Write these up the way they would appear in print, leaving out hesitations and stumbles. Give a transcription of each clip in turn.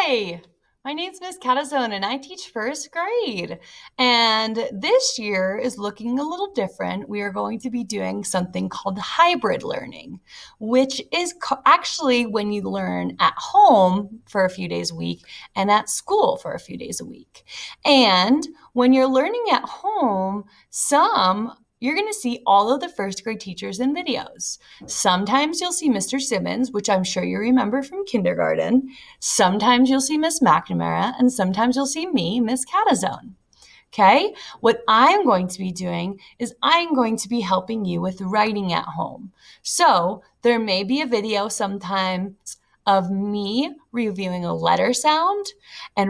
Hi, my name's Miss Catazone and I teach first grade. And this year is looking a little different. We are going to be doing something called hybrid learning, which is actually when you learn at home for a few days a week and at school for a few days a week. And when you're learning at home, you're going to see all of the first grade teachers in videos. Sometimes you'll see Mr. Simmons, which I'm sure you remember from kindergarten. Sometimes you'll see Miss McNamara, and sometimes you'll see me, Miss Catazone. Okay? What I'm going to be doing is I'm going to be helping you with writing at home. So there may be a video sometimes of me reviewing a letter sound and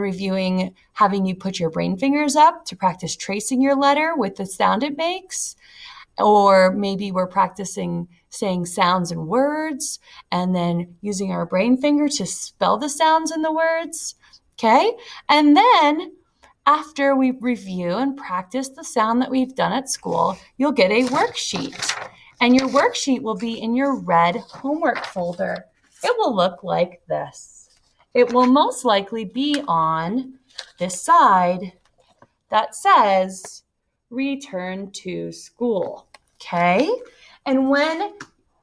having you put your brain fingers up to practice tracing your letter with the sound it makes. Or maybe we're practicing saying sounds and words and then using our brain finger to spell the sounds and the words. Okay? And then after we review and practice the sound that we've done at school, you'll get a worksheet. And your worksheet will be in your red homework folder. It will look like this. It will most likely be on this side that says return to school. Okay? And when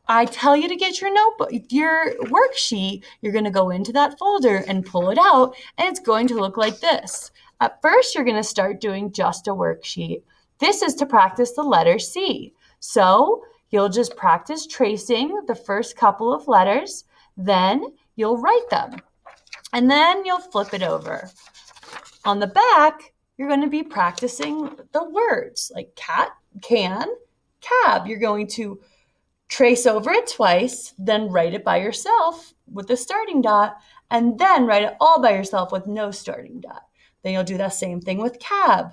I tell you to get your notebook, your worksheet, you're going to go into that folder and pull it out, and it's going to look like this. At first, you're going to start doing just a worksheet. This is to practice the letter C. So you'll just practice tracing the first couple of letters, then you'll write them, and then you'll flip it over. On the back, you're going to be practicing the words like cat, can, cab. You're going to trace over it twice, then write it by yourself with the starting dot, and then write it all by yourself with no starting dot. Then you'll do that same thing with cab.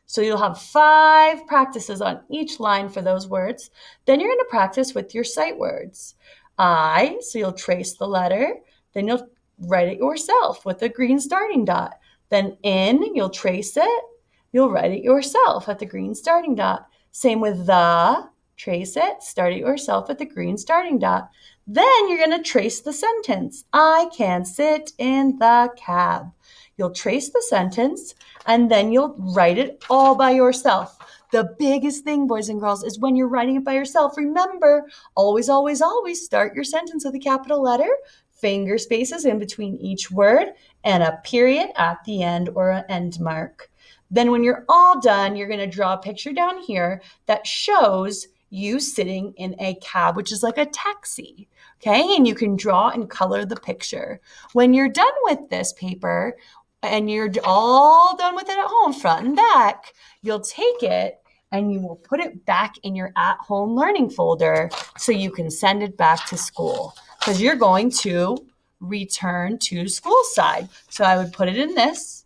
So you'll have 5 practices on each line for those words. Then you're going to practice with your sight words. So you'll trace the letter, then you'll write it yourself with a green starting dot. Then in, you'll trace it, you'll write it yourself at the green starting dot. Same with the, trace it, start it yourself at the green starting dot. Then you're going to trace the sentence. I can sit in the cab. You'll trace the sentence and then you'll write it all by yourself. The biggest thing, boys and girls, is when you're writing it by yourself, remember, always, always, always start your sentence with a capital letter, finger spaces in between each word, and a period at the end or an end mark. Then when you're all done, you're going to draw a picture down here that shows you sitting in a cab, which is like a taxi. Okay, and you can draw and color the picture. When you're done with this paper and you're all done with it at home, front and back, you'll take it and you will put it back in your at-home learning folder so you can send it back to school because you're going to return to school side. So I would put it in this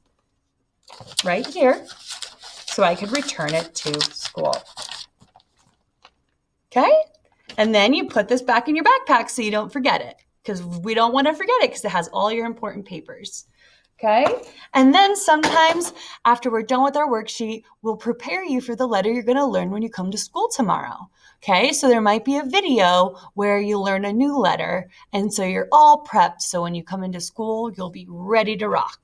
right here so I could return it to school. Okay? And then you put this back in your backpack so you don't forget it because we don't want to forget it because it has all your important papers. Okay? And then sometimes after we're done with our worksheet, we'll prepare you for the letter you're going to learn when you come to school tomorrow. Okay? So there might be a video where you learn a new letter. And so you're all prepped. So when you come into school, you'll be ready to rock.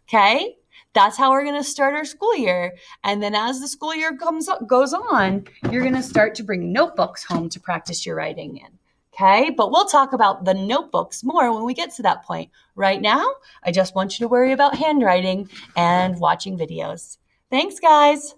Okay? That's how we're going to start our school year. And then as the school year goes on, you're going to start to bring notebooks home to practice your writing in. Okay, but we'll talk about the notebooks more when we get to that point. Right now, I just want you to worry about handwriting and watching videos. Thanks, guys.